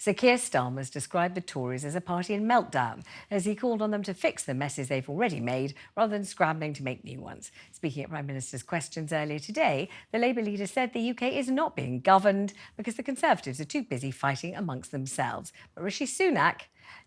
So Keir Starmer's described the Tories as a party in meltdown, as he called on them to fix the messes they've already made rather than scrambling to make new ones. Speaking at Prime Minister's questions earlier today, the Labour leader said the UK is not being governed because the Conservatives are too busy fighting amongst themselves. But Rishi Sunak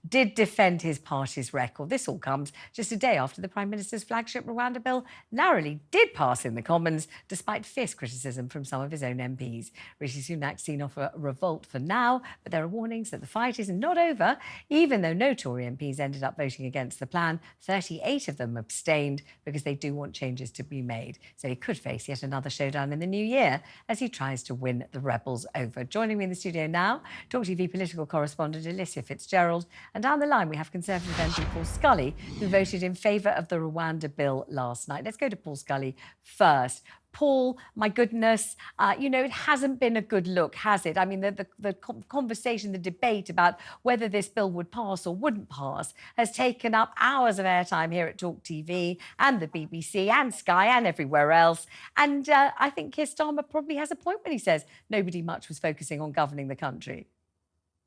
did defend his party's record. This all comes just a day after the Prime Minister's flagship Rwanda Bill narrowly did pass in the Commons, despite fierce criticism from some of his own MPs. Rishi Sunak seen off a revolt for now, but there are warnings that the fight is not over. Even though no Tory MPs ended up voting against the plan, 38 of them abstained because they do want changes to be made. So he could face yet another showdown in the new year as he tries to win the rebels over. Joining me in the studio now, TalkTV political correspondent Alicia Fitzgerald. And down the line, we have Conservative MP Paul Scully, who voted in favour of the Rwanda Bill last night. Let's go to Paul Scully first. Paul, my goodness, it hasn't been a good look, has it? I mean, the conversation, the debate about whether this bill would pass or wouldn't pass has taken up hours of airtime here at TalkTV and the BBC and Sky and everywhere else. And I think Keir Starmer probably has a point when he says nobody much was focusing on governing the country.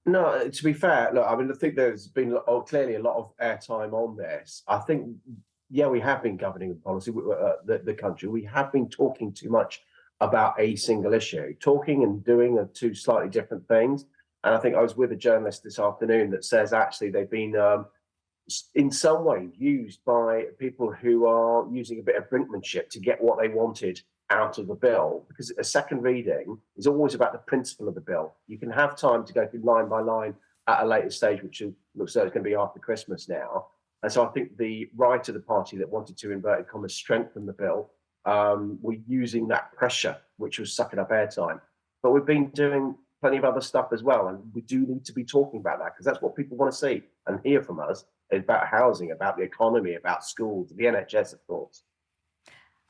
No, to be fair, look, I mean, I think there's been clearly a lot of airtime on this. I think, yeah, we have been governing the policy, the country. We have been talking too much about a single issue. Talking and doing are two slightly different things. And I think I was with a journalist this afternoon that says actually they've been, in some way, used by people who are using a bit of brinkmanship to get what they wanted out of the bill, because a second reading is always about the principle of the bill. You can have time to go through line by line at a later stage, which looks like it's going to be after Christmas now. And so I think the right of the party that wanted to, inverted commas, strengthen the bill, were using that pressure, which was sucking up airtime. But we've been doing plenty of other stuff as well, and we do need to be talking about that, because that's what people want to see and hear from us, about housing, about the economy, about schools, the NHS, of course.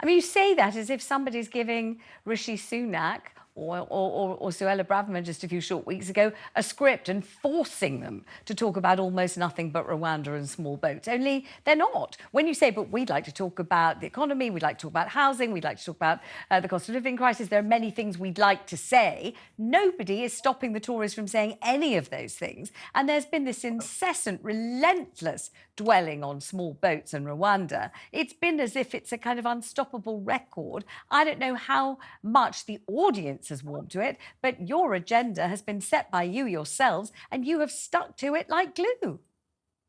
I mean, you say that as if somebody's giving Rishi Sunak or Suella Braverman just a few short weeks ago a script and forcing them to talk about almost nothing but Rwanda and small boats. Only they're not. When you say, but we'd like to talk about the economy, we'd like to talk about housing, we'd like to talk about the cost of living crisis, there are many things we'd like to say. Nobody is stopping the Tories from saying any of those things. And there's been this incessant, relentless dwelling on small boats and Rwanda. It's been as if it's a kind of unstoppable record. I don't know how much the audience has warmed to it, but your agenda has been set by you yourselves, and you have stuck to it like glue.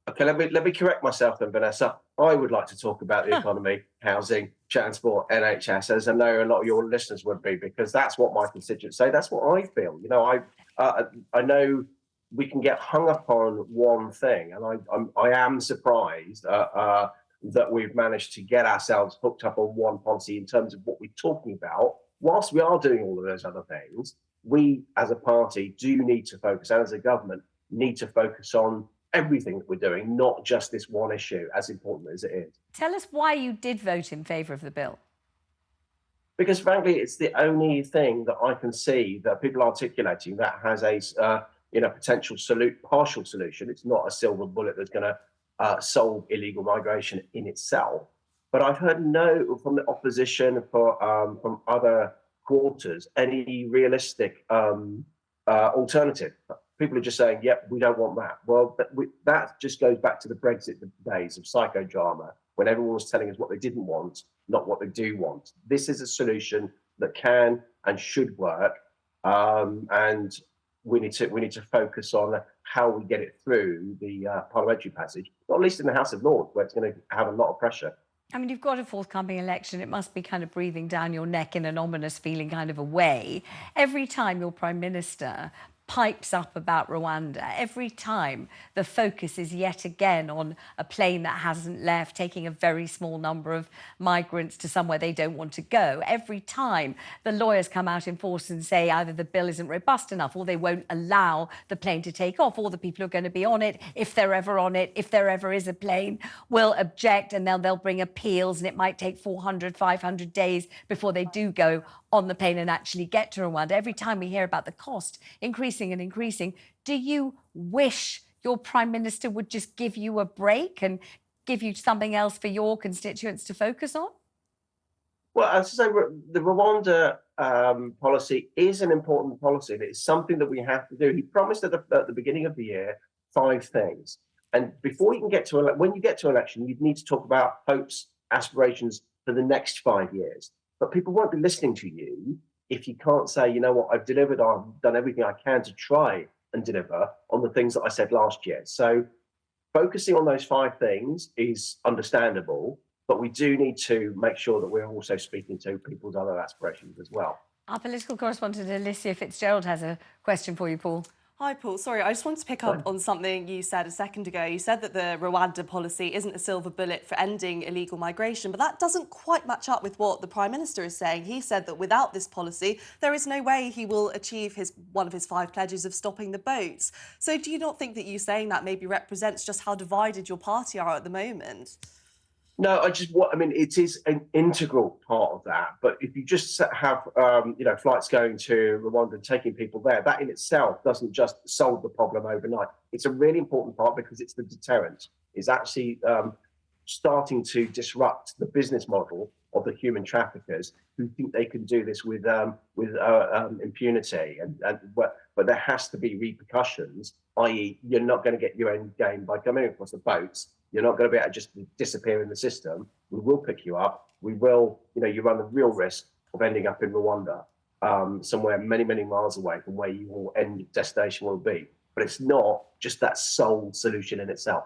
Okay, let me correct myself then, Vanessa. I would like to talk about the economy, housing, transport, NHS, as I know a lot of your listeners would be, because that's what my constituents say. That's what I feel. You know, I know we can get hung up on one thing, and I am surprised that we've managed to get ourselves hooked up on one policy in terms of what we're talking about. Whilst we are doing all of those other things, we as a party do need to focus, and as a government need to focus on everything that we're doing, not just this one issue, as important as it is. Tell us why you did vote in favour of the bill. Because frankly, it's the only thing that I can see that people are articulating that has a potential partial solution. It's not a silver bullet that's going to solve illegal migration in itself. But I've heard no from the opposition, from other quarters, any realistic alternative. People are just saying, yep, we don't want that. Well, that just goes back to the Brexit days of psychodrama, when everyone was telling us what they didn't want, not what they do want. This is a solution that can and should work, and we need to focus on how we get it through the parliamentary passage, not least in the House of Lords, where it's going to have a lot of pressure. I mean, you've got a forthcoming election. It must be kind of breathing down your neck in an ominous feeling kind of a way. Every time your Prime Minister pipes up about Rwanda, every time the focus is yet again on a plane that hasn't left, taking a very small number of migrants to somewhere they don't want to go. Every time the lawyers come out in force and say either the bill isn't robust enough, or they won't allow the plane to take off, or the people who are going to be on it, if they're ever on it, if there ever is a plane, will object, and they'll bring appeals, and it might take 400, 500 days before they do go on the plane and actually get to Rwanda. Every time we hear about the cost increasing and increasing, do you wish your Prime Minister would just give you a break and give you something else for your constituents to focus on? Well, as I say, the Rwanda policy is an important policy. And it's something that we have to do. He promised at the beginning of the year 5 things. And before you can get to when you get to election, you need to talk about hopes, aspirations for the next 5 years. But people won't be listening to you if you can't say, you know what, I've delivered, I've done everything I can to try and deliver on the things that I said last year. So focusing on those 5 things is understandable, but we do need to make sure that we're also speaking to people's other aspirations as well. Our political correspondent Alicia Fitzgerald has a question for you, Paul. Hi, Paul. Sorry, I just wanted to pick up on something you said a second ago. You said that the Rwanda policy isn't a silver bullet for ending illegal migration, but that doesn't quite match up with what the Prime Minister is saying. He said that without this policy, there is no way he will achieve one of his 5 pledges of stopping the boats. So do you not think that you saying that maybe represents just how divided your party are at the moment? No, I mean, it is an integral part of that. But if you just have, flights going to Rwanda and taking people there, that in itself doesn't just solve the problem overnight. It's a really important part because it's the deterrent. It's actually starting to disrupt the business model of the human traffickers who think they can do this with impunity. But there has to be repercussions, i.e., you're not going to get your end game by coming across the boats. You're not going to be able to just disappear in the system. We will pick you up. We will, you run the real risk of ending up in Rwanda, somewhere many, many miles away from where your end destination will be. But it's not just that sole solution in itself.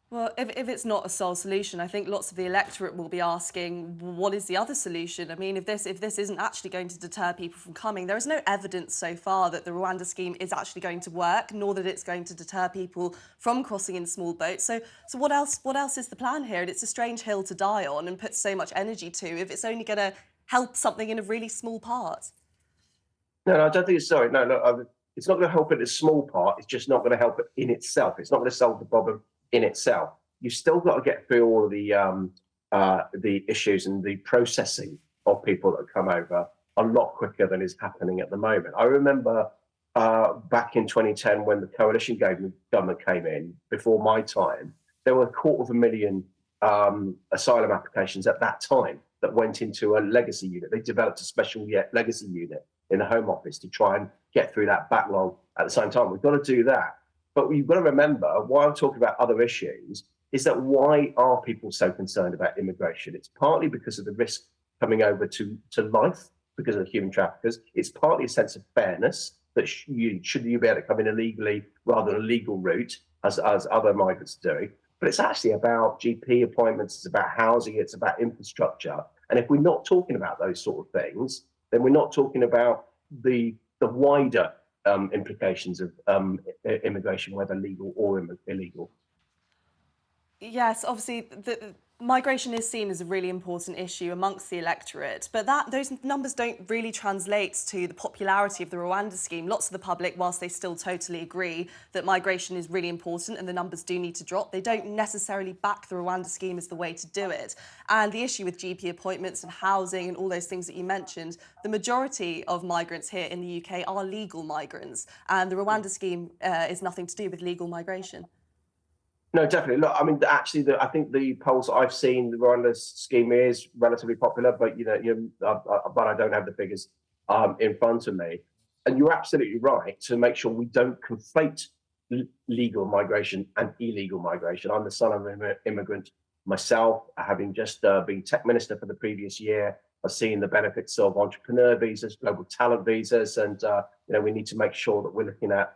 Well, if it's not a sole solution, I think lots of the electorate will be asking, what is the other solution? I mean, if this isn't actually going to deter people from coming, there is no evidence so far that the Rwanda scheme is actually going to work, nor that it's going to deter people from crossing in small boats. So what else is the plan here? And it's a strange hill to die on and put so much energy to if it's only going to help something in a really small part. No, I don't think it's sorry. No, it's not going to help in a small part. It's just not going to help it in itself. It's not going to solve the problem in itself. You've still got to get through all of the issues and the processing of people that come over a lot quicker than is happening at the moment. I remember back in 2010 when the coalition government came in, before my time, there were 250,000 asylum applications at that time that went into a legacy unit. They developed a special legacy unit in the Home Office to try and get through that backlog at the same time. We've got to do that. But you've got to remember, while I'm talking about other issues, is that why are people so concerned about immigration? It's partly because of the risk coming over to life because of the human traffickers. It's partly a sense of fairness that should you be able to come in illegally rather than a legal route, as other migrants are doing. But it's actually about GP appointments, it's about housing, it's about infrastructure. And if we're not talking about those sort of things, then we're not talking about the wider implications of immigration, whether legal or illegal. Yes, obviously, the migration is seen as a really important issue amongst the electorate, but those numbers don't really translate to the popularity of the Rwanda scheme. Lots of the public, whilst they still totally agree that migration is really important and the numbers do need to drop, they don't necessarily back the Rwanda scheme as the way to do it. And the issue with GP appointments and housing and all those things that you mentioned, the majority of migrants here in the UK are legal migrants, and the Rwanda scheme is nothing to do with legal migration. No, definitely. Look, I mean, actually, I think the polls I've seen, the Rwanda scheme is relatively popular, but but I don't have the figures in front of me. And you're absolutely right to make sure we don't conflate legal migration and illegal migration. I'm the son of an immigrant myself, having just been tech minister for the previous year. I've seen the benefits of entrepreneur visas, global talent visas, and we need to make sure that we're looking at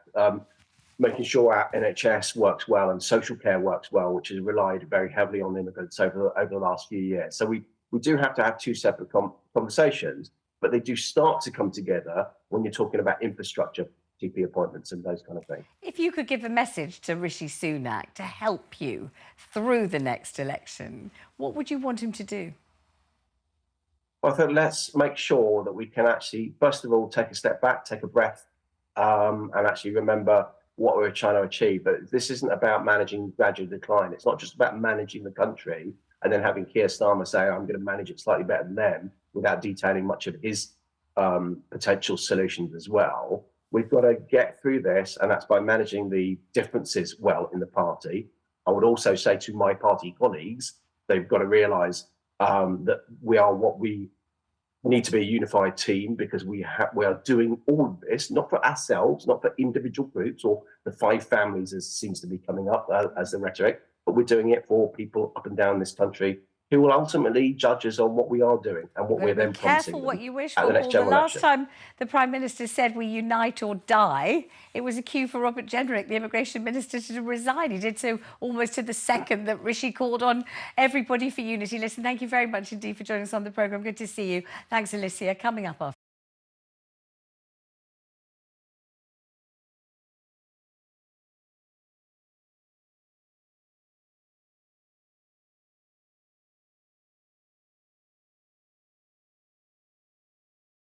making sure our NHS works well and social care works well, which has relied very heavily on immigrants over the last few years. So we do have to have 2 separate conversations, but they do start to come together when you're talking about infrastructure, GP appointments and those kind of things. If you could give a message to Rishi Sunak to help you through the next election, what would you want him to do? Well, I think let's make sure that we can actually, first of all, take a step back, take a breath, and actually remember what we're trying to achieve. But this isn't about managing gradual decline. It's not just about managing the country and then having Keir Starmer say, I'm going to manage it slightly better than them, without detailing much of his potential solutions as well. We've got to get through this, and that's by managing the differences well in the party. I would also say to my party colleagues, they've got to realise that we are what need to be a unified team because we are doing all of this, not for ourselves, not for individual groups or the 5 families as seems to be coming up as the rhetoric, but we're doing it for people up and down this country who will ultimately judge us on what we are doing and what we're then promising careful them what you wish at for, the next Paul. The general last election. time the Prime Minister said we unite or die, it was a cue for Robert Jenrick, the immigration minister, to resign. He did so almost to the second that Rishi called on everybody for unity. Listen, thank you very much indeed for joining us on the programme. Good to see you. Thanks, Alicia. Coming up after